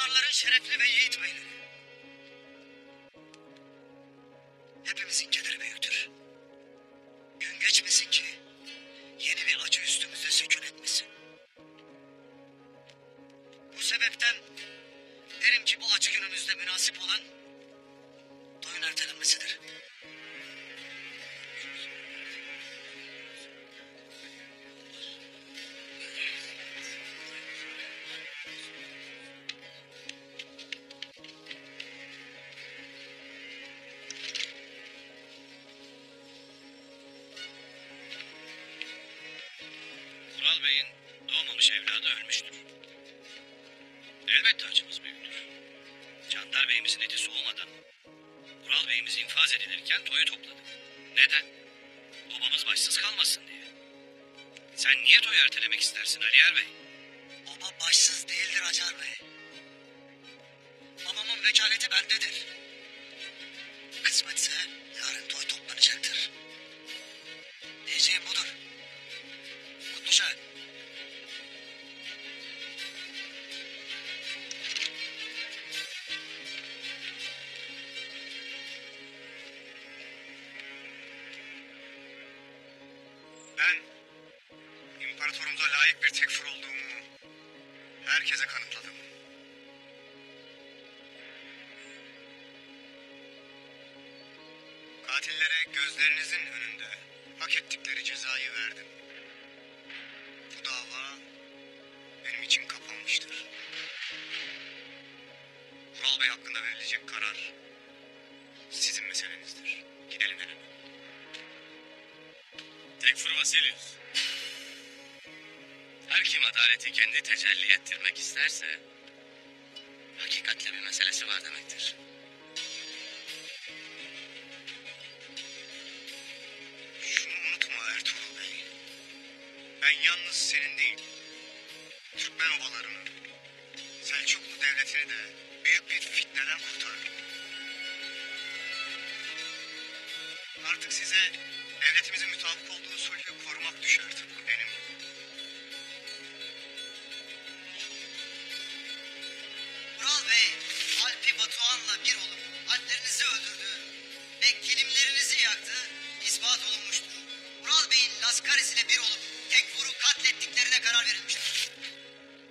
diyarların şerefli ve yiğit beyleri. Hepimizin kederi büyüktür. Gün geçmesin ki yeni bir acı üstümüze sükun etmesin. Bu sebepten derim ki bu acı günümüzde münasip olan toyun ertelenmesidir. Vural Bey'in doğmamış evladı ölmüştür. Elbette acımız büyüktür. Candar Bey'imizin eti soğumadan Vural Bey'imiz infaz edilirken toyu topladık. Neden? Babamız başsız kalmasın diye. Sen niye toyu ertelemek istersin Aliyer Bey? Baba başsız değildir Acar Bey. Babamın vekaleti bendedir. Kısmetse yarın toy toplanacaktır. Diyeceğim budur. Kutluşa. Ben imparatorumuza layık bir tekfur olduğumu herkese kanıtladım. Katillere gözlerinizin önünde hak ettikleri cezayı verdim. Bu dava benim için kapanmıştır. Vural Bey hakkında verilecek karar sizin meselenizdir. Gidelim hemen. Tekfur Vasilius. Her kim adaleti kendi tecelli ettirmek isterse hakikatle bir meselesi var demektir. Şunu unutma Ertuğrul Bey. Ben yalnız senin değil, Türkmen obalarını, Selçuklu devletini de büyük bir fitneden kurtardım. Artık size devletimizin mutabık olduğu sulhü korumak düşer tıpkı benim. Vural Bey, Alpi Batuhan'la bir olup alplerinizi öldürdü ve kilimlerinizi yaktı, ispat olunmuştur. Vural Bey'in Laskaris ile bir olup Tekfur'u katlettiklerine karar verilmiştir.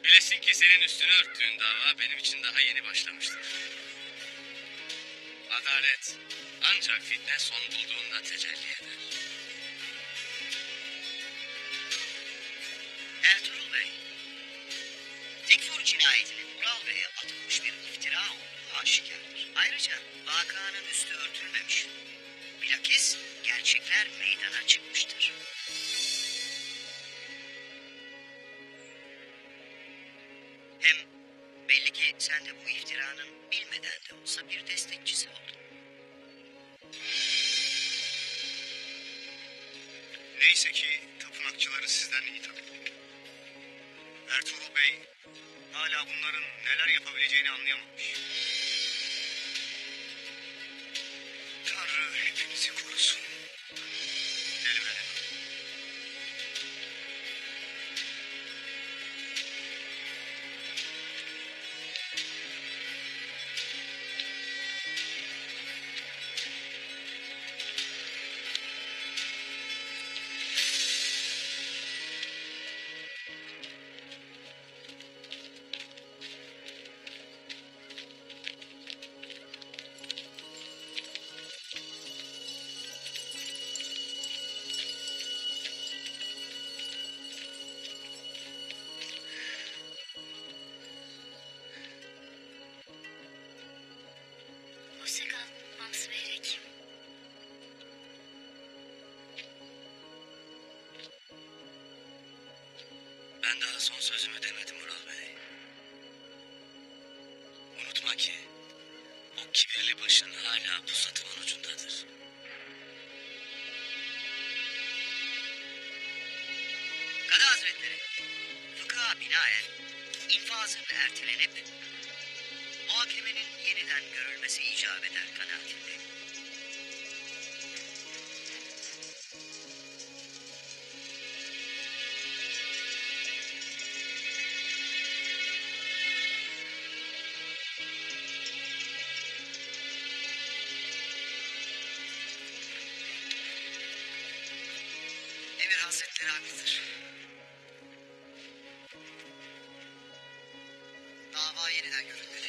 Bilesin ki senin üstünü örttüğün dava benim için daha yeni başlamıştır. Adalet ancak fitne son bulduğunda tecelli eder. Ertuğrul Bey, Tekfur cinayetinin Vural Bey'e atılmış bir iftira olduğu aşikardır. Ayrıca vakanın üstü örtülmemiş. Bilakis gerçekler meydana çıkmıştır. Hem belli ki sen de bu iftiranın bilmeden de olsa bir destekçisi oldun. Neyse ki tapınakçıları sizden iyi tanıyor. Ertuğrul Bey hala bunların neler yapabileceğini anlayamamış. Tanrı hepimizi korusun. Gidelim hele. Hoşça kal, Mamsı Beyrek. Ben daha son sözümü demedim Vural Bey. Unutma ki o kibirli başın hala pusatımın ucundadır. Kadı Hazretleri, fıkha binaen infazın ertelenip muhakemenin yeniden görülmesi icap eder kanaatindeyim. Hazretleri haklıdır. Dava yeniden görülmeli.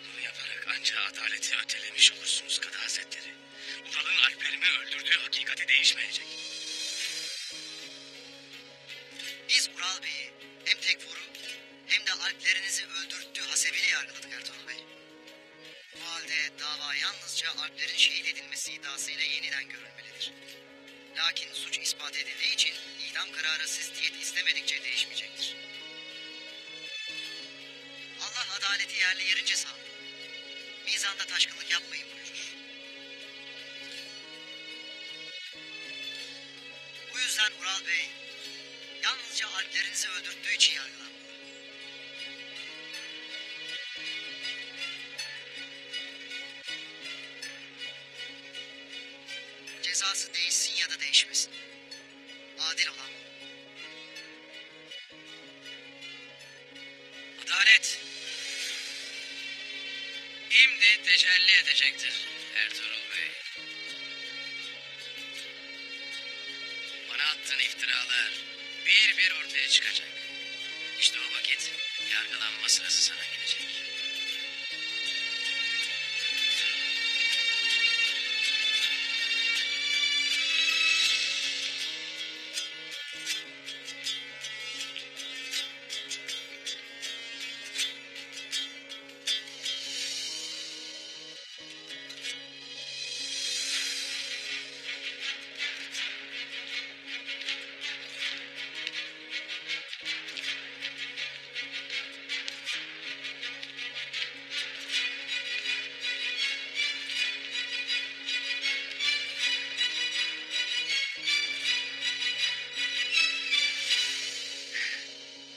Bunu yaparak ancak adaleti ötelemiş olursunuz Kadı Hazretleri. Ural'ın Alper'imi öldürdüğü hakikati değişmeyecek. Biz Ural Bey'i hem Tekfur'u hem de Alplerinizi öldürttüğü hasebiyle yargıladık Ertuğrul Bey. Bu halde dava yalnızca Alplerin şehit edilmesi iddiasıyla yeniden görülmelidir. Lakin suç ispat edildiği için idam kararı siz diyet istemedikçe değişmeyecektir. Allah adaleti yerli yerince sağlar. Mizanda taşkınlık yapmayın buyurur. Bu yüzden Ural Bey yalnızca Alplerinizi öldürttüğü için yargılanmalı. Cezası değişsin ya da değişmesin. Adil olan bu. Adalet şimdi tecelli edecektir Ertuğrul Bey. Bana attığın iftiralar bir bir ortaya çıkacak. İşte o vakit yargılanma sırası sana gelecek.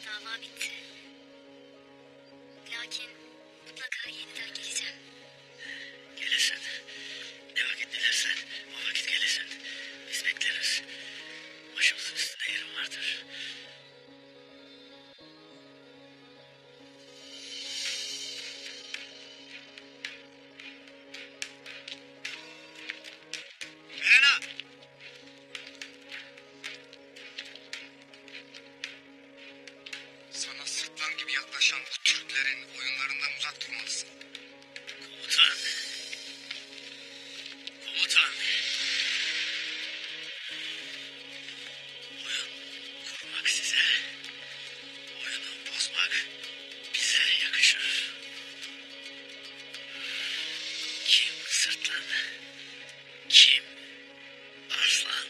Dava bitti. Lakin mutlaka yeniden geleceğim. Gelirsen, ne vakit dilersen o vakit gelirsen. Biz bekleriz. Başımızın üstünde yerim vardır. Helena! Sana sırtlan gibi yaklaşan bu Türklerin oyunlarından uzak durmalısın. Komutan. Komutan. Oyun kurmak size, oyunu bozmak bize yakışır. Kim sırtlan, kim arslan,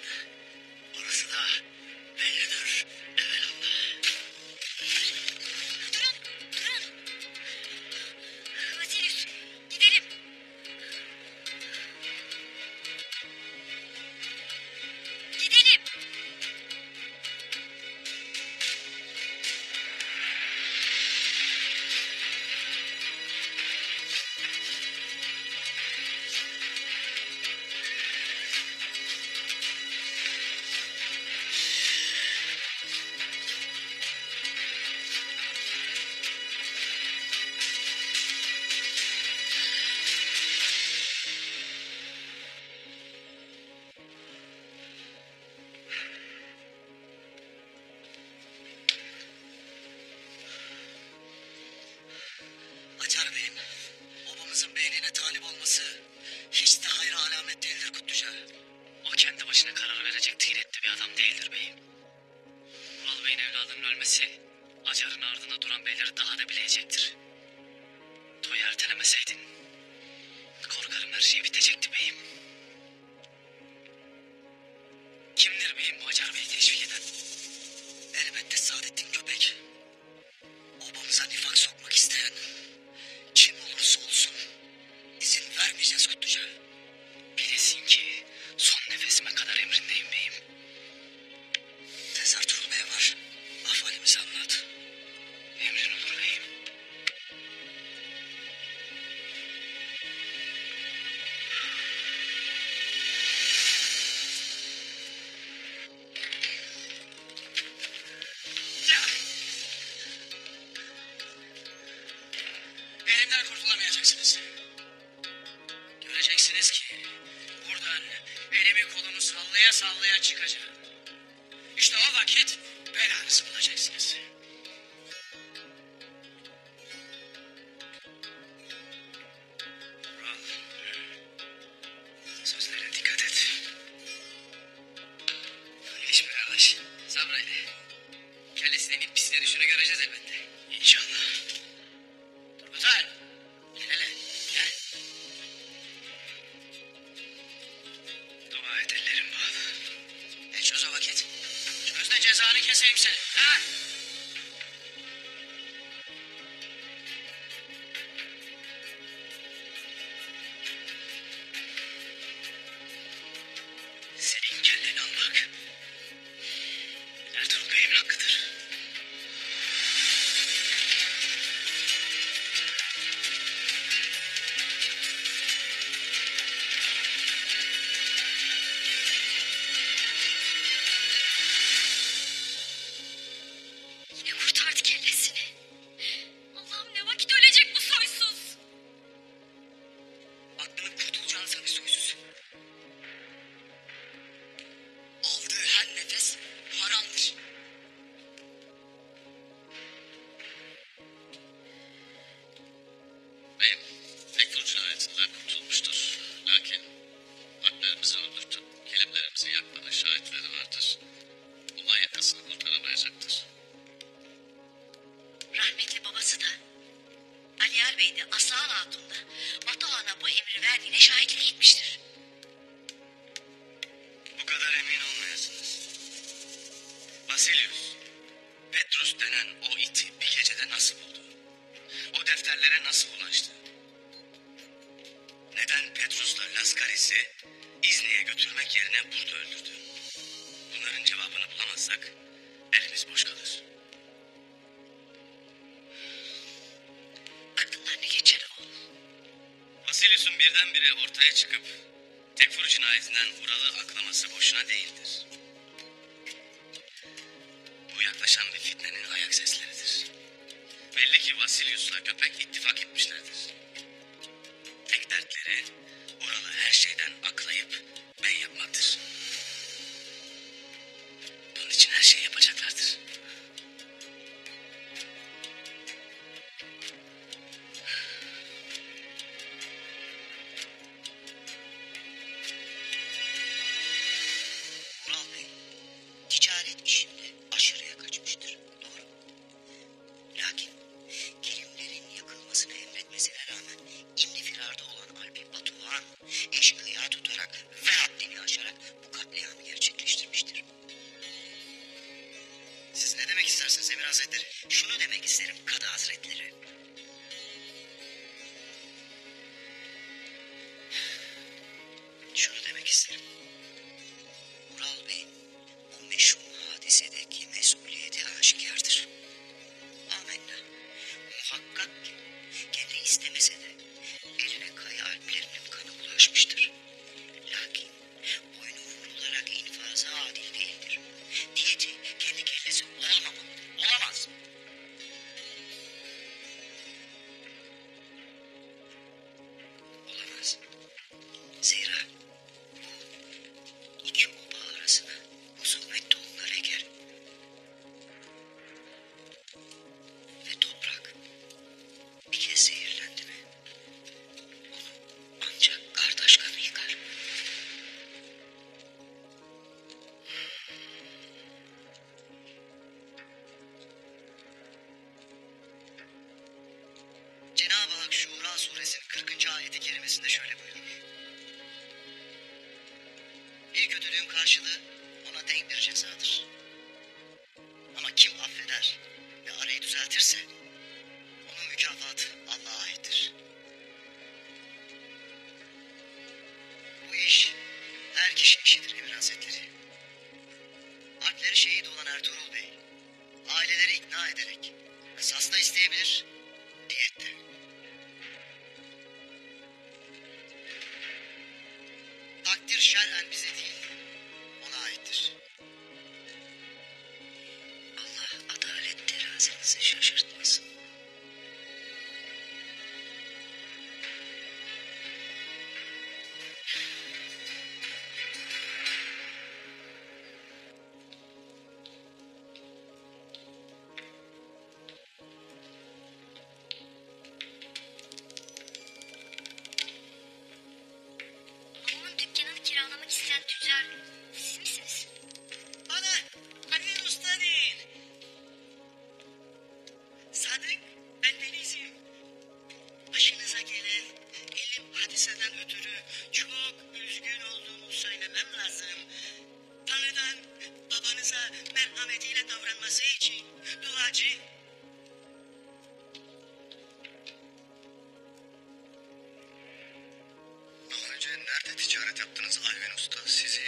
orası da bellidir evelallah. Durun! Vasilius, gidelim. Gidelim. Acar Bey'in babamızın beynine talip olması hiç de hayra alamet değildir Kutluca. O kendi başına karar verecek tiretli bir adam değildir beyim. Ural Bey'in evladının ölmesi Acar'ın ardında duran beyleri daha da bileyecektir. Toyu ertelemeseydin korkarım her şey bitecekti beyim. Kimdir beyim bu Acar Bey'i teşvik eden? Elbette Saadettin Göbek. Obamıza nifak sokmak isteyen kim olursa olsun izin vermeyeceğiz Kutluca. Bilesin ki son nefesime kadar emrindeyim beyim. Tez Ertuğrul Bey var. Ahvalimizi anlat. Emrin olur beyim. diyeceksiniz ki buradan elimi kolumu sallaya sallaya çıkacağım. İşte o vakit belanızı bulacaksınız. Vural, sözlere dikkat et. Hiçbir arkadaş, sabreyle. Kellesinin in pisine düşünü göreceğiz elbette. İnşallah. Turgutay, gel hele, gel. Dua et ellerim bağlı. Çöz o vakit. Çöz de cezanı keseyim seni. Ha? Senin kelleni almak Ertuğrul Bey'in hakkıdır. Yine kurtardı kellesini. Allah'ım ne vakit ölecek bu soysuz. Aklının kurtulacağını sanır soysuz. Aldığı her nefes haramdır. Beyim, Tekfur cinayetinden kurtulmuştur. Lakin haklarımızı öldürtüp kilimlerimizi yakmanın şahitleri vardır. Bundan yakasını kurtaramayacaktır. Rahmetli babası da Aliyar Bey de Aslan Hatun da Batuhan'a bu emri verdiğine şahitlik etmiştir. Bu kadar emin olmayasınız. Vasilius, Petrus denen o iti bir gecede nasıl buldu? O defterlere nasıl ulaştı? Neden Petrus'la Laskaris'i İzni'ye götürmek yerine burada öldürdü? Bunların cevabını bulamazsak elimiz boş kalır. Aklından ne geçer oğlum? Vasilius'un birdenbire ortaya çıkıp Tekfur cinayetinden Ural'ı aklaması boşuna değildir. Bu yaklaşan bir fitnenin ayak sesleridir. Belli ki Vasilius'la köpek ittifak etmişlerdir. Tek dertleri Ural'ı her şeyden aklayıp bey yapmaktır. Bunun için her şeyi yapacaklardır. Vural Bey, ticaret işinde aşırıya kaçmıştır. Doğru mu? Lakin kilimlerin yakılmasını emretmesine rağmen imdi firarda olan Alpin Batuhan eşkıya tutarak ve haddini aşarak bu katliamı gerçekleştirmiştir. Siz ne demek istersiniz Emir Hazretleri? Şunu demek isterim Kadı Hazretleri. Şunu demek isterim. Ural Bey'in bu meşhum hadisedeki mesuliyeti aşikardır. Amenna. Muhakkak ki kendi istemese de eline Kaya Alplerinin kanı bulaşmıştır. Lakin boynu vurularak infazı adil değildir. Diyeti kendi kellesi olmamalı. Olamaz. Olamaz. Zira bu iki oba arasına husumet tohumları eker. Ve toprak bir kez zehirlendi mi onu ancak kardeş kanı yıkar. Cenab-ı Hak Şura suresinin 40. ayeti kerimesinde şöyle buyurur. Bir kötülüğün karşılığı ona denk bir cezadır. Ama kim affeder ve arayı düzeltirse onun mükafatı Allah'a aittir. Bu iş her kişi işidir Emir Hazretleri. Alpleri şehit olan Ertuğrul Bey aileleri ikna ederek kısas da isteyebilir, diyet de. Takdir şer'en bize değil, ona aittir. Allah adalet terazinizi şaşırtmasın. hakaret yaptınız Alven Usta. Sizi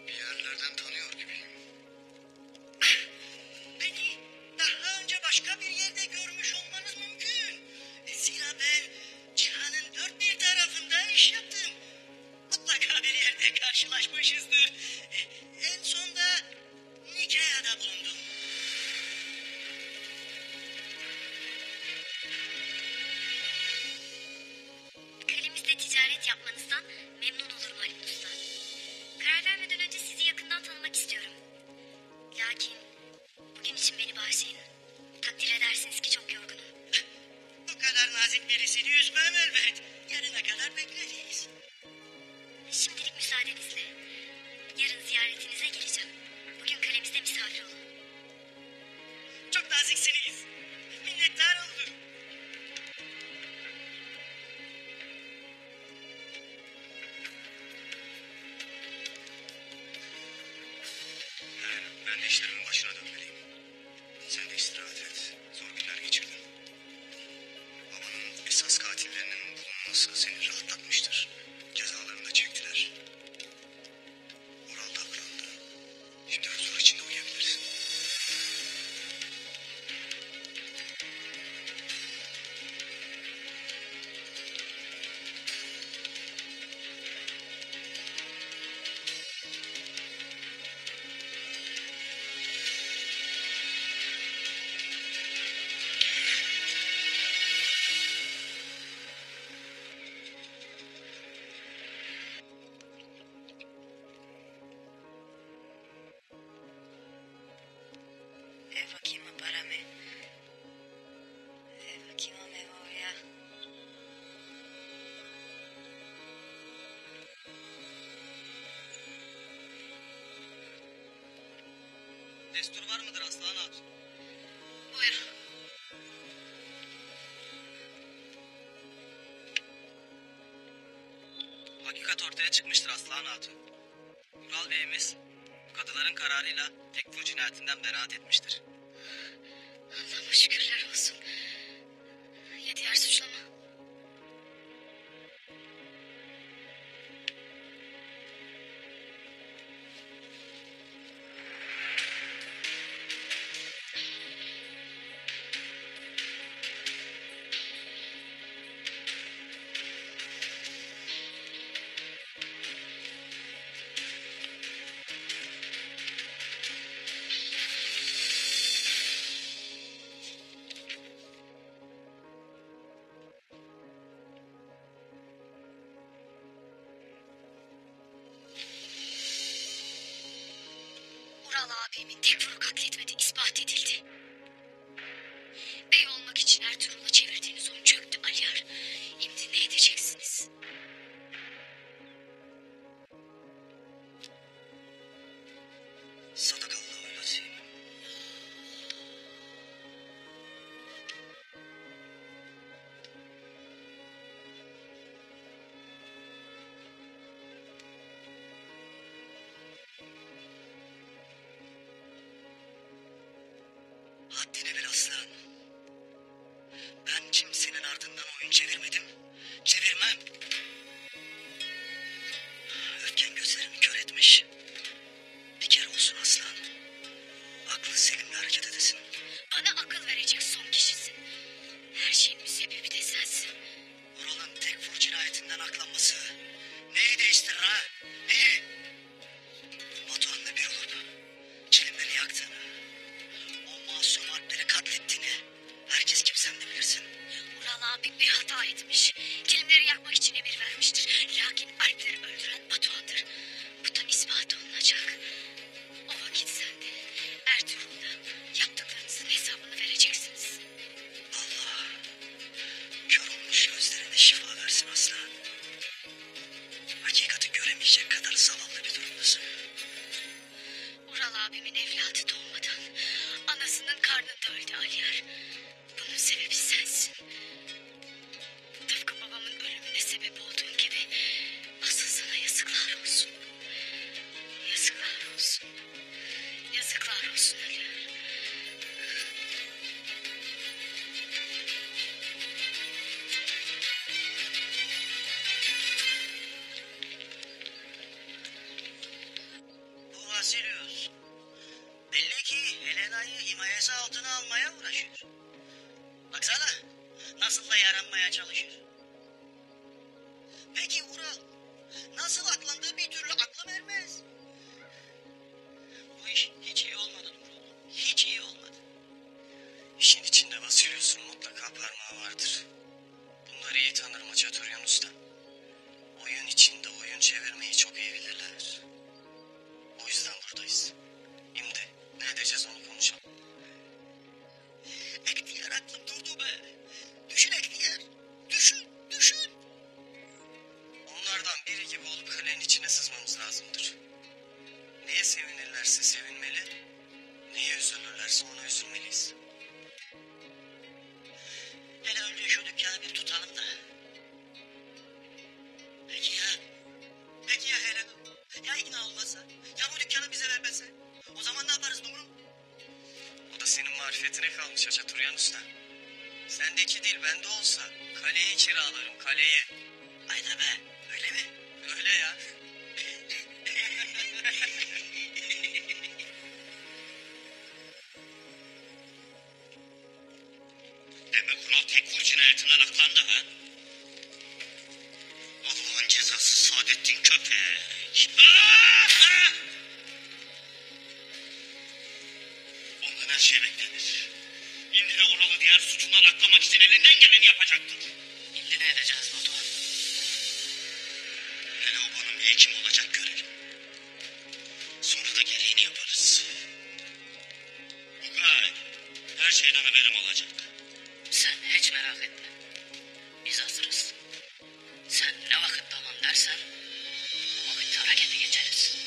bir yerlerden tanıyor gibiyim. Beni daha önce başka bir yerde görmüş olmanız mümkün. Zira ben cihanın dört bir tarafında iş yaptım. Mutlaka bir yerde karşılaşmışızdır. En son da Nikea'da bulundum. Kalemizle ticaret yapmanızdan memnun olurum Halim Usta. Karar vermeden önce sizi yakından tanımak istiyorum. Lakin bugün için beni bağışlayın. Takdir edersiniz ki çok yorgunum. Bu kadar nazik birisini üzmem elbet. Yarına kadar bekleriz. Şimdilik müsaadenizle. Yarın ziyaretinize geleceğim. Bugün kalemizde misafir olun. Çok naziksiniz. Minnettar oldum. Ben de işlerimin başına dönmeliyim. Sen de istirahat et. Zor günler geçirdin. Babanın esas katillerinin bulunması seni rahatlatmıştır. Cezalarını da çektiler. Oral da aklandı. Şimdi huzur içinde uyuyabilirsin. Aquí me párame. Aquí no me voy a... Destur var mıdır Aslan Hatun? Buyur. Hakikat ortaya çıkmıştır Aslan Hatun. Ural Bey'imiz kadıların kararıyla Tekfur cinayetinden beraat etmiştir. Allah'ıma şükürler olsun. Ya diğer suçlama? Ural abimin Tekfur'u katletmedi, ispat edildi. Bey olmak için Ertuğrul'u çevirdiğiniz oyun çöktü Aliyar. Şimdi ne edeceksiniz? Sadakallahu lazim. Haddini bil aslan. Ben kimsenin ardından oyun çevirmedim. Çevirmem. Öfken gözlerimi kör etmiş. Bir kere olsun aslan. Aklın selimle hareket edesin. Bana akıl verecek son kişisin. Her şeyin müsebbibi de sensin. Ural'ın Tekfur cinayetinden aklanması neyi değiştirir ha? Neyi? Batuhan'la bir olup çilimleri yaktığını, o masum alpleri katlettiğini herkes kim sen de bilirsin. Ural abim bir hata etmiş. Kilimleri yakmak için emir vermiştir. Lakin Alpleri öldüren Batuhan'dır. Bu da ispat olunacak. O vakit sen de Ertuğrul'da yaptıklarınızın hesabını vereceksiniz. Allah kör olmuş gözlerine şifa versin aslan. Hakikati göremeyecek kadar zavallı bir durumdasın. Ural abimin evladı doğmadan anasının karnında öldü Aliyar. Bunun sebebi sensin. Tıpkı babamın ölümüne sebep olduğun gibi asıl sana yazıklar olsun. yaranmaya çalışır. Peki Ural, nasıl aklandığı bir türlü aklım ermez. Bu iş hiç iyi olmadı Ural. Hiç iyi olmadı. İşin içinde Vasilyos'un mutlaka parmağı vardır. Bunları iyi tanırım Hoca Turyan Usta. Oyun içinde oyun çevirmeyi çok iyi bilirler. O yüzden buradayız. Şimdi ne edeceğiz onu konuşalım. Ektiyar aklım durdu be. Düşün Ektiyar. Düşün, düşün. Onlardan biri gibi olup kalenin içine sızmamız lazımdır. Neye sevinirlerse sevinmeli, neye üzülürlerse ona üzülmeliyiz. Hele önce şu dükkanı bir tutalım da. Peki ya? Peki ya Helena? Ya ikna olmazsa? Ya bu dükkanı bize vermezse? O zaman ne yaparız Dumrum? O da senin marifetine kalmış Hoca Turyan Usta. Sendeki değil bende olsa kaleyi kiralarım kaleye. Hayda be, öyle mi? Öyle ya. Demek Ural Tekfur cinayetinden aklandı ha? Allah'ın cezası Saadettin köpek. Ondan her şey beklenir. İndi de Ural'ı diğer suçundan aklamak için elinden geleni yapacaktır. Şimdi ne edeceğiz Batuhan? Hele obanın bir hekimi olacak görelim. Sonra da gereğini yaparız. Ugay, her şeyden haberim olacak. Sen hiç merak etme. Biz hazırız. Sen ne vakit tamam dersen o vakit harekete geçeriz.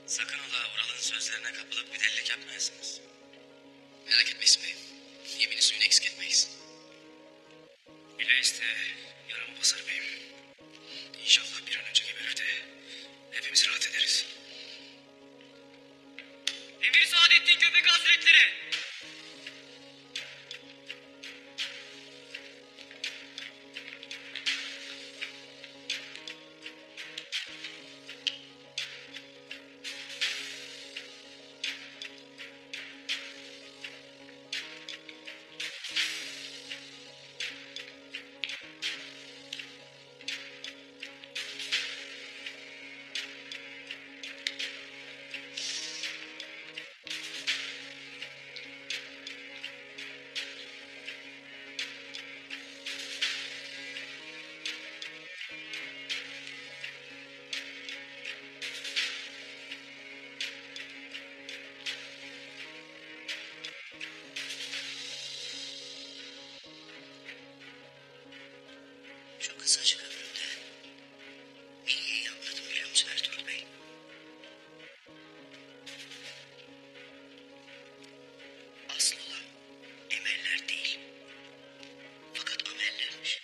Sakın ola Ural'ın sözlerine kapılıp bir delilik yapmayasınız. Merak etme İsmi. Yemini suyunu eksik etmeyiz. Bile iste yaramı basar beyim. İnşallah bir an önce geberir de hepimiz rahat ederiz. Emir Saadettin Köpek Hazretleri. Şu kısacık ömrümde neyi iyi anladım biliyor musun Ertuğrul Bey? Asıl olan emeller değil, fakat amellermiş.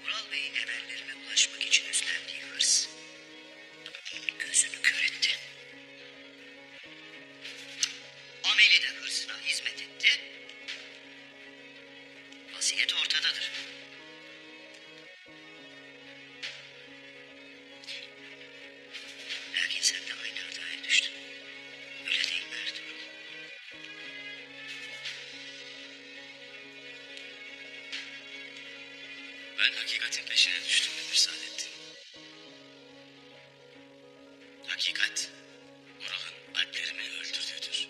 Ural Bey'in emellerine ulaşmak için üstlendiği hırs, onun gözünü kör etti. Ameli de hırsına hizmet etti. Vaziyet ortadadır. Lakin sen de aynı hataya düştün. Öyle değil mi Ertuğrul? Ben hakikatin peşine düştüm Emir Saadettin. Hakikat Ural'ın alplerimi öldürdüğüdür.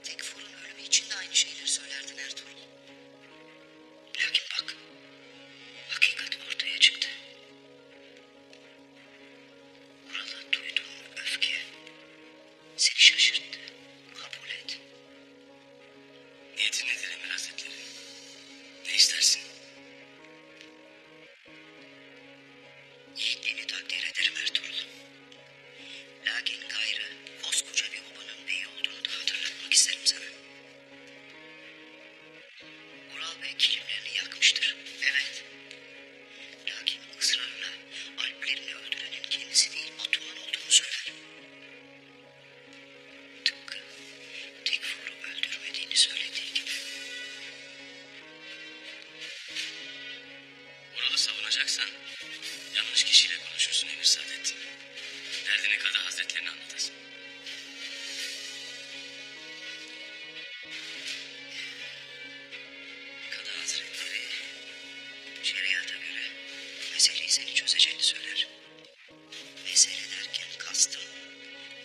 Tekfur'un ölümü için de aynı şeyleri söylerdin Ertuğrul. Lakin bak, hakikat ortaya çıktı. Ural'a duyduğun öfke seni şaşırttı. Kabul et. Niyetin nedir Emir Hazretleri? Ne istersin? Yiğitliğini takdir ederim Ertuğrul. Lakin gayrı koskoca bir obanın beyi olduğunu da hatırlatmak isterim sana. Ural Bey kilimlerini yakmıştır. Evet. Lakin ısrarla alplerini öldürenin kendisi değil Batuhan olduğunu söyler. Tıpkı Tekfur'u öldürmediğini söylediği konuşacaksan yanlış kişiyle konuşursun Emir Saadettin. Derdini Kadı Hazretlerine anlatasın. Kadı Hazretleri şeriata göre meseleyi seni çözeceğini söyler. Mesele derken kastım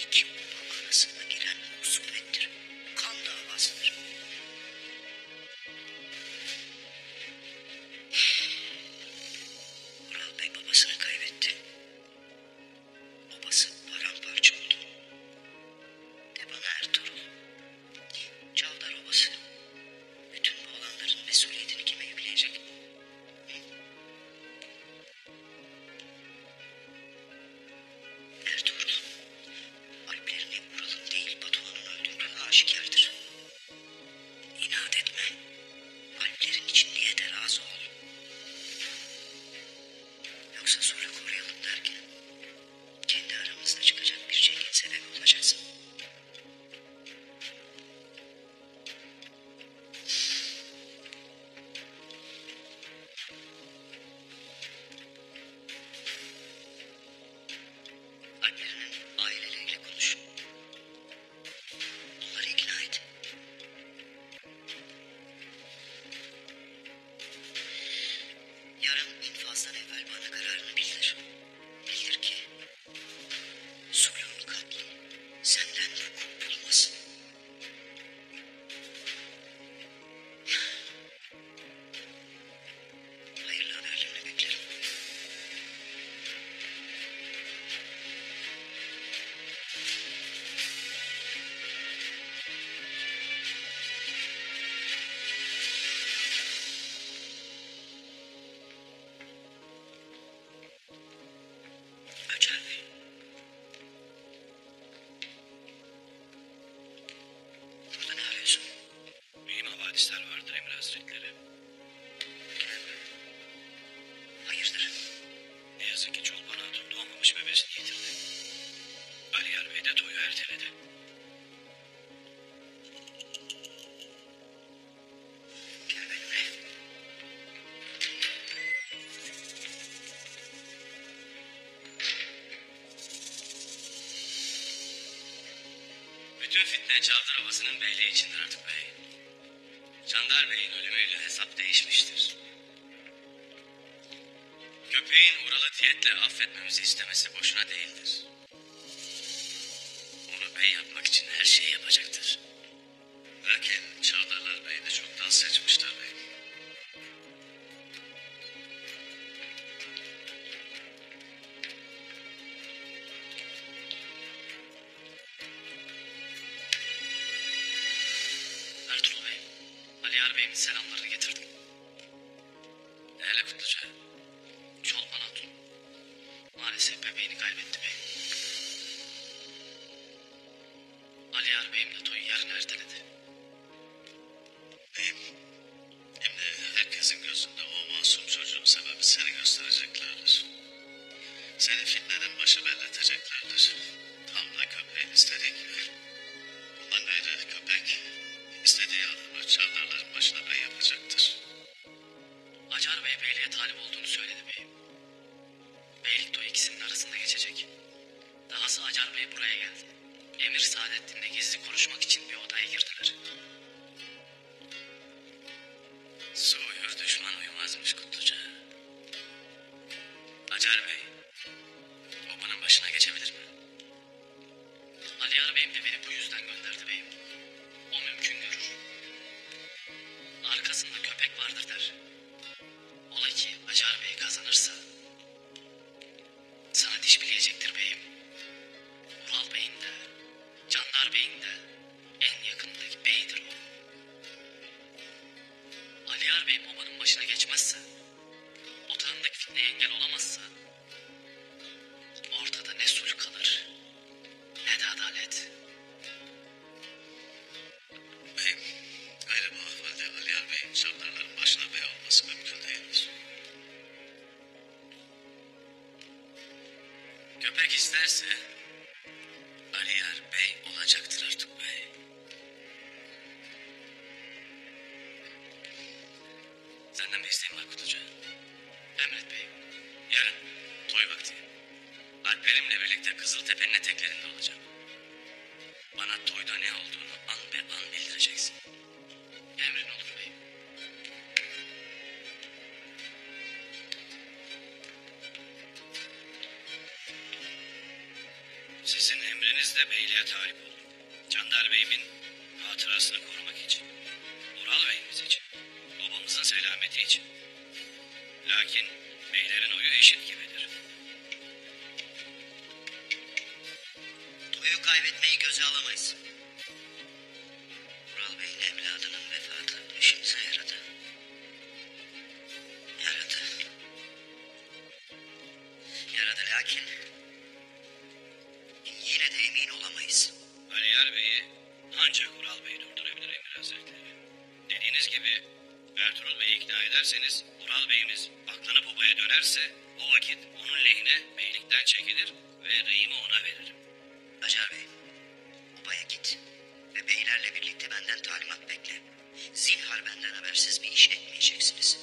iki baba arasına giren husumettir. Kan davasıdır. Ural Bey babasını kaybetti. Babası paramparça oldu. De bana Ertuğrul. Çavdar obası. Bütün bu olanların mesuliyetini kime yükleyecek? Ertuğrul. Alplerini Ural'ın değil Batuhan'ın öldürdüğü aşikardır. İnat etme. Alplerin içinliğe de razı ol. Yoksa sulhü koruyalım derken kendi aramızda çıkacak bir cengin sebebi olacaksın. Alplerinin aileleriyle konuş. Onları ikna et. Yarın infazdan evvel bana kararını bildir. Bildir ki sulhun katli senden vuku bulmasın. Hayırlı haberlerini beklerim. Öcer Bey. Burada ne arıyorsun? Mühim havadisler vardır Emir Hazretleri. Hayırdır? Ne yazık ki Çolpan Hatun doğmamış bebesini yitirdi. Aliyar Bey de toyu erteledi. Gel benimle. Bütün fitne Çavdar Obası'nın beyliği içindir artık bey. Çandar Bey'in ölümüyle hesap değişmiştir. Köpeğin Ural'ı diyetle affetmemizi istemesi boşuna değildir. Onu bey yapmak için her şeyi yapacaktır. Lakin Çavdarlar Bey'i de çoktan seçmişler bey. Ertuğrul Bey, Aliyar Bey'imin selamlarını getirdim. Hele Kutluca, Çolpan Hatun maalesef bebeğini kaybetti bey. Aliyar Bey'im de toyu yarın erteledi. Beyim, şimdi herkesin gözünde o masum çocuğun sebebi seni göstereceklerdir. Seni fitneden başı belleteceklerdir. Tam da köpeğin istediği gibi. Bundan gayrı köpek istediği adamı Çavdarların başına bey yapacaktır. Acar Bey beyliğe talip olduğunu söyledi beyim. Beylik toyu ikisinin arasında geçecek. Dahası Acar Bey buraya geldi. Emir Saadettin'le gizli konuşmak için bir odaya girdiler. Su uyur düşman uyumazmış Kutluca. Acar Bey, obanın başına geçebilir mi? Aliyar Bey'im de beni bu yüzden gönderdi beyim. O mümkün görür. Arkasında köpek vardır der. Ola ki Acar Bey kazanırsa sana diş bileyecektir beyim. Ural Bey'in de, Candar Bey'in de en yakındaki beydir o. Aliyar Bey'im obanın başına geçmezse, otağındaki fitneye engel olamazsa, ortada ne sulh kalır, ne de adalet. Beyim, gayrı bu ahvalde Aliyar Bey'in Çavdarların başına bey olması mümkün değildir. Köpek isterse Aliyar Bey olacaktır artık bey. Senden bir isteğim var Kutluca. Emret Bey, yarın toy vakti. Alplerimle birlikte Kızıltepe'nin eteklerinde olacağım. Bana toyda ne olduğunu an be an bildireceksin. Emrin olur bey. Sizin emrinizle beyliğe talip oldum. Candar Bey'imin hatırasını korumak için. Ural Bey'imiz için. Babamızın selameti için. Lakin beylerin oyu eşit gibidir. Toyu kaybetmeyi göze alamayız. Ural Bey'in evladının vefatı işimize yaradı. Yaradı lakin yine de emin olamayız. Aliyar Bey'i ancak Ural Bey durdurabilir Emir Hazretleri. Dediğiniz gibi Ertuğrul Bey'i ikna ederseniz Ural Bey'imiz aklını babaya dönerse o vakit onun lehine beylikten çekilir ve reyimi ona veririm. Acar Bey, obaya git ve beylerle birlikte benden talimat bekle. Zinhar benden habersiz bir iş etmeyeceksiniz.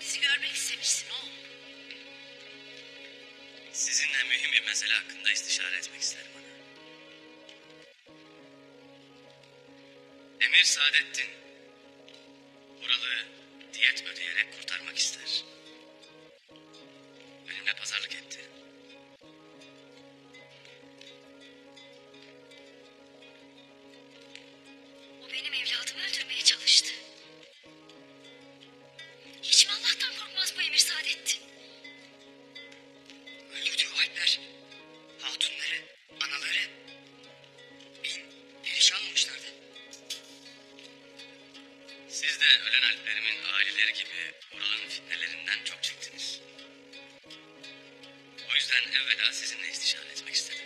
Bizi görmek istemişsin o. Sizinle mühim bir mesele hakkında istişare etmek isterim ana. Emir Saadettin, Ural'ı diyet ödeyerek kurtarmak ister. Benimle pazarlık etti. O benim evladımı öldürmeye çalıştı. Hiç mi Allah'tan korkmaz bu Emir Saadettin? Öldürdüğü Alpler, hatunları, anaları perişan olmuşlardı. Siz de ölen Alplerimin aileleri gibi Ural'ın fitnelerinden çok çektiniz. O yüzden evvela sizinle istişare etmek istedim.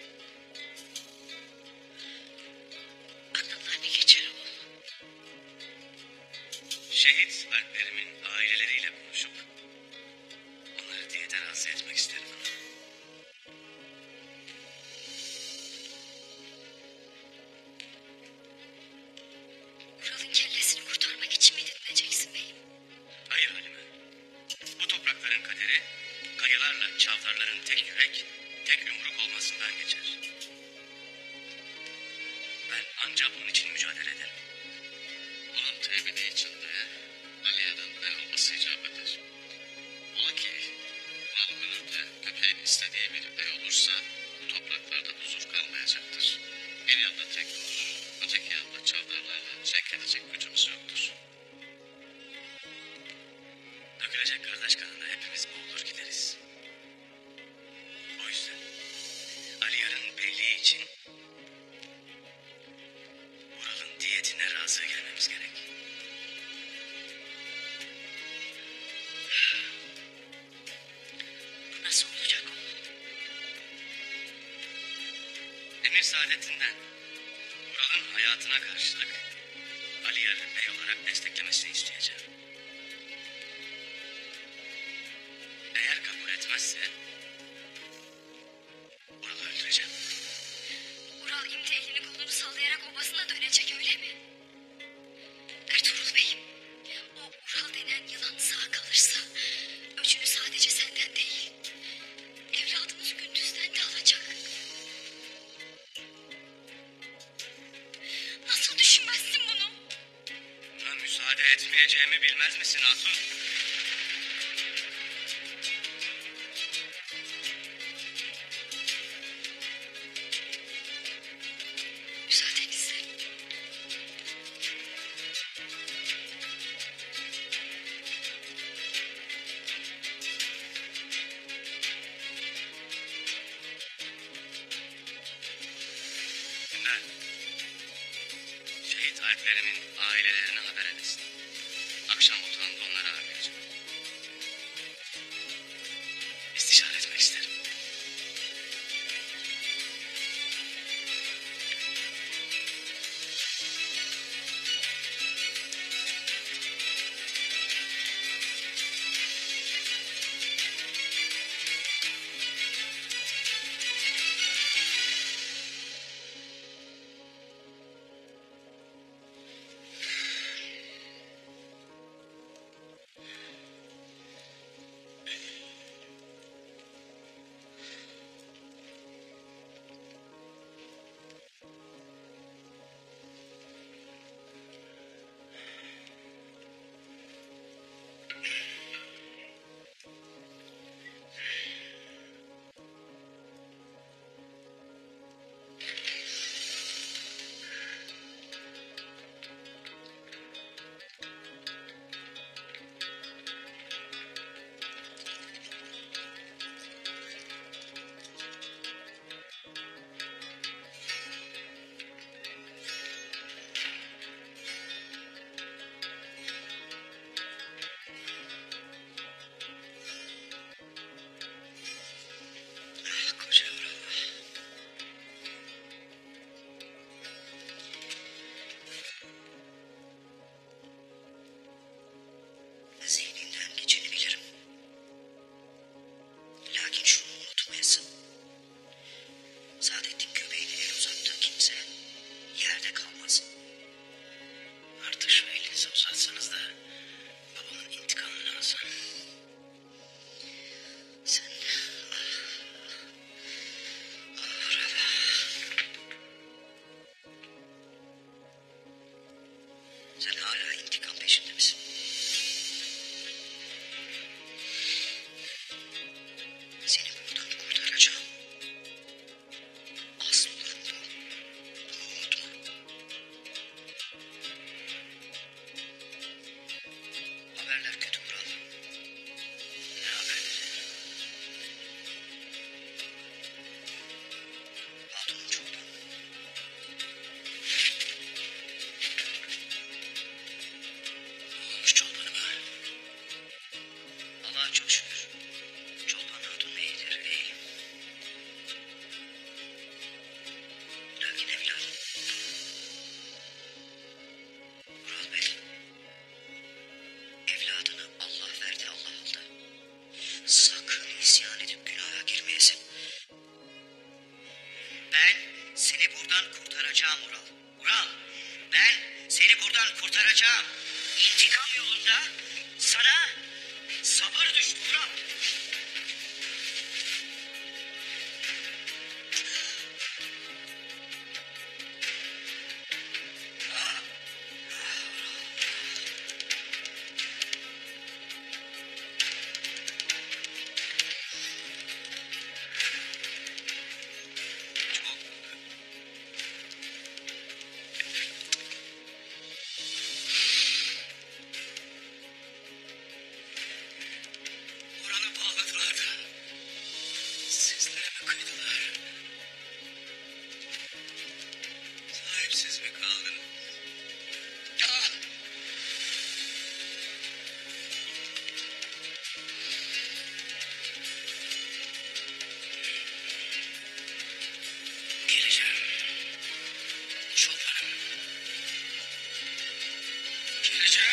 Aklından ne geçer oğlum? Şehit Alplerimin aileleriyle konuşup onları diyete razı etmek isterim. Ural'ın kellesini kurtarmak için mi dinleyeceksin beyim? Hayır Halime. Bu toprakların kaderi kayılarla çavdarların tek yürek, tek yumruk olmasından geçer. Ben ancak bunun için mücadele ederim. Bunun temini içinde Aliye'den ben olması icap eder. Ola ki Ural ölür de köpeğin istediği bir bey olursa bu topraklarda huzur kalmayacaktır. Bir yanda tek olur, öteki yanda çavdarlarla cenk edecek gücümüz yoktur. Dökülecek kardeş kanına hepimiz boğulur gideriz. O yüzden Ali Yar'ın beyliği için Ural'ın diyetine razı gelmemiz gerek. Bu nasıl olacak oğlum? Emir Saadettin'den Ural'ın hayatına karşılık Ali Yar'ı bey olarak desteklemesini isteyeceğim. Eğer kabul etmezse Ural'ı öldüreceğim. Ural imdi elini kolunu sallayarak obasına dönecek öyle mi? Ertuğrul Bey'im, o Ural denen yılan sağ kalırsa öcünü sadece senden değil, evladımız Gündüz'den de alacak. Nasıl düşünmezsin bunu? Buna müsaade etmeyeceğimi bilmez misin Hatun? Müsaadenizle. Günler. Şehit Alplerimin ailelerine haber edesin. Akşam oturanda onları arayacağım. haberler kötü Vural. Ne haberleri? Hatunum çoktu. Olmuş çolpanıma. Allah'a çok şükür. Çolpan hatun iyidir, iyi. Lakin evladım. Vural Bey. Evladını Allah verdi, Allah aldı. Sakın isyan edip günaha girmeyesin. Ben seni buradan kurtaracağım Vural. Vural, ben seni buradan kurtaracağım. İntikam yolunda sana sabır düştü Vural. Buranı bağladılar da sizlere mi kıydılar? Sahipsiz mi kaldınız? Ah! Geleceğim. Çolpanım. Geleceğim.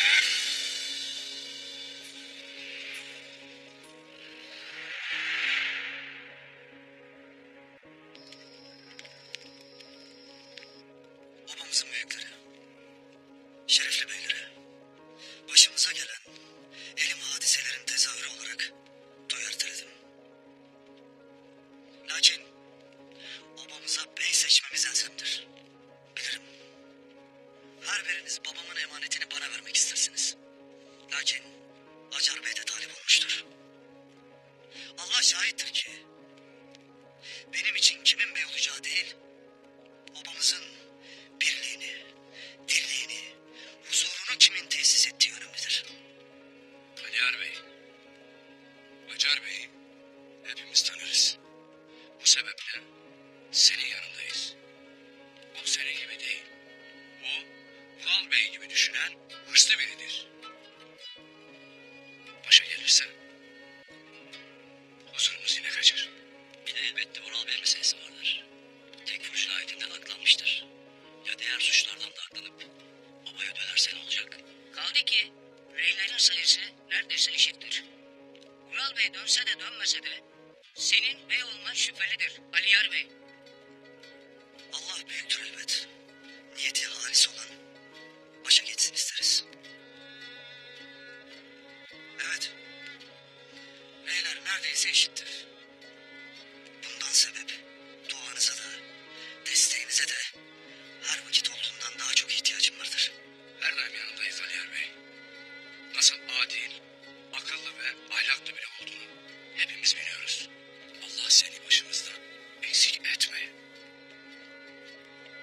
Babamızın büyükleri, şerefli beyleri, başımıza gelen elim hadiselerin tezahürü olarak toy erteledim. Lakin obamıza bey seçmemiz elzemdir. Bilirim. Her biriniz babamın emanetini bana vermek istersiniz. Lakin Acar Bey de talip olmuştur. Allah şahittir ki benim için kimin bey olacağı değil, obamızın birliğini, dirliğini, huzurunu kimin tesis ettiği önemlidir. Aliyar Bey, Acar Bey, hepimiz tanırız. Bu sebeple senin yanındayız. O senin gibi değil. O, Vural Bey gibi düşünen hırslı biridir. Başa gelirse huzurumuz yine kaçar. Bir de elbette Vural Bey meselesi vardır. Tek cinayetinden aklanmıştır. Ya diğer suçlardan da aklanıp babaya dönerse ne olacak? Kaldı ki reylerin sayısı neredeyse eşittir. Vural Bey dönse de dönmese de senin bey olman şüphelidir Aliyar Bey. Allah büyüktür elbet. Niyeti halis olan başa geçsin isteriz. Evet. Beyler neredeyse eşittir. Bundan sebep duanıza da, desteğinize de her vakit olduğundan daha çok ihtiyacım vardır. Her daim yanındayız Aliyar Bey. Nasıl adil, akıllı ve ahlaklı biri olduğunu hepimiz biliyoruz. Allah seni başımızdan eksik etme.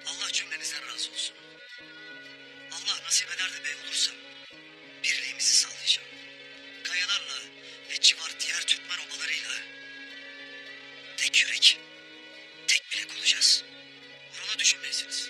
Allah cümlenizden razı olsun. Allah nasip eder de bey olursam birliğimizi sağlayacağım. Kayalarla ve civar diğer Türkmen obalarıyla tek yürek, tek bilek olacağız. Bunu düşünmeyesiniz.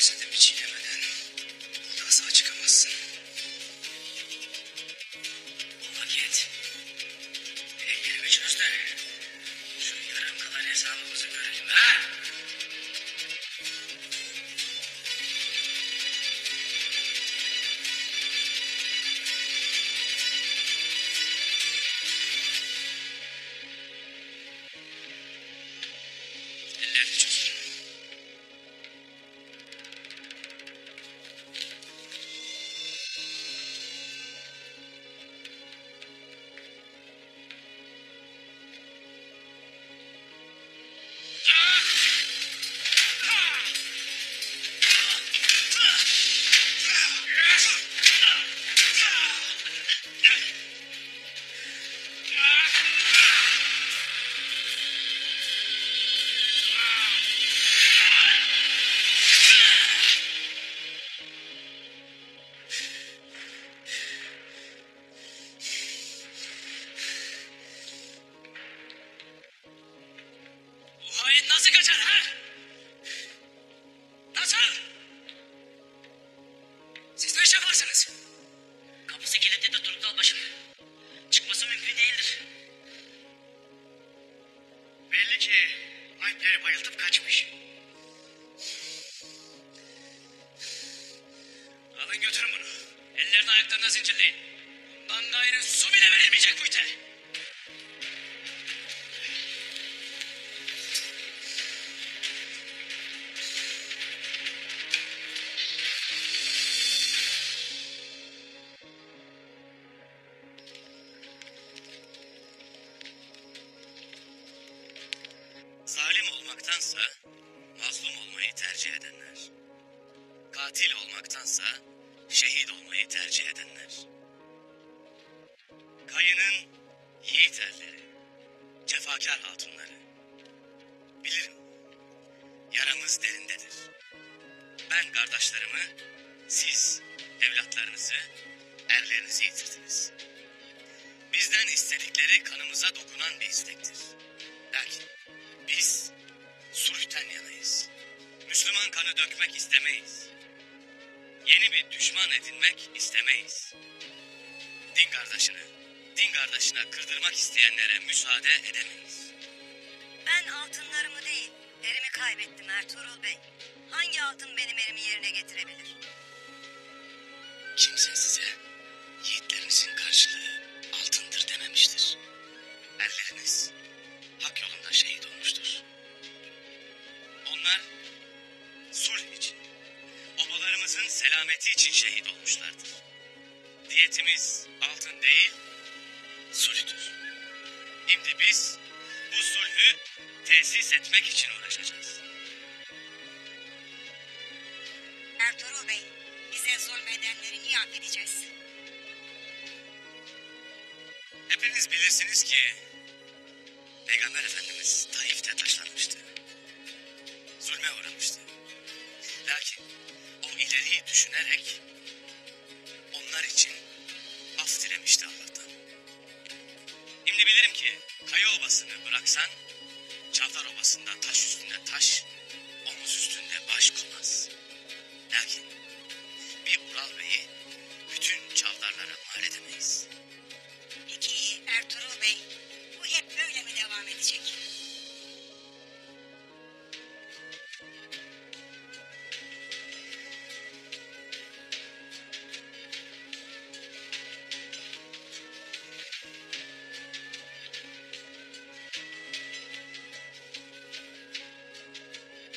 cesedimi çiğnemeden buradan sağ çıkamazsın. O vakit ellerimi çöz de şu yarım kalan hesabımızı görelim ha. Ellerini çözün. Bu hain nasıl kaçar ha? Nasıl? Siz ne iş yaparsınız? Kapısı kilitlidir Turgut Başım. Çıkması mümkün değildir. Belli ki Alpleri bayıltıp kaçmış. Alın götürün bunu. Ellerini ayaklarına zincirleyin. Bundan gayrı su bile verilmeyecek bu ite. Zalim olmaktansa mazlum olmayı tercih edenler. Katil olmaktansa şehit olmayı tercih edenler. Kayının yiğit erleri, cefakar hatunları. Bilirim, yaramız derindedir. Ben kardeşlerimi, siz evlatlarınızı, erlerinizi yitirdiniz. Bizden istedikleri kanımıza dokunan bir istektir. Lakin biz sulhten yanayız. Müslüman kanı dökmek istemeyiz. Yeni bir düşman edinmek istemeyiz. Din kardeşine kırdırmak isteyenlere müsaade edemeyiz. Ben altınlarımı değil, erimi kaybettim Ertuğrul Bey. Hangi altın benim erimi yerine getirebilir? Kimse size yiğitlerinizin karşılığı altındır dememiştir. Erleriniz hak yolunda şehit olmuştur. Onlar sulh için, obalarımızın selameti için şehit olmuşlardır. Diyetimiz altın değil, sulhtür. Şimdi biz bu sulhü tesis etmek için uğraşacağız. Ertuğrul Bey, bize zulmedenleri niye affedeceğiz? Hepiniz bilirsiniz ki Peygamber Efendimiz Taif'te taşlanmıştı. Zulme uğramıştı. Lakin o ileriyi düşünerek onlar için af dilemişti Allah'tan. Şimdi bilirim ki Kaya Obası'nı bıraksan Çavdar Obası'nda taş üstünde taş, omuz üstünde baş konmaz. Lakin bir Ural Bey'i bütün çavdarlara mal edemeyiz. Peki Ertuğrul Bey, bu hep böyle mi devam edecek?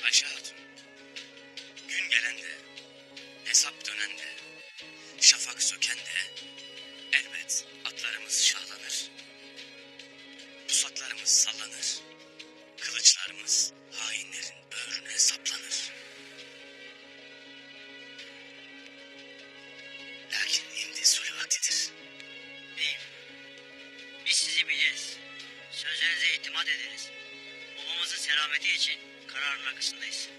Ayşe Hatun, gün gelen de, hesap dönen de, şafak söken de, elbet atlarımız şahlanır, pusatlarımız sallanır, kılıçlarımız hainlerin böğrüne saplanır. Lakin şimdi sulh vaktidir. Beyim, biz sizi biliriz. Sözlerinize itimat ederiz. Babamızın selameti için kararın arkasındayız.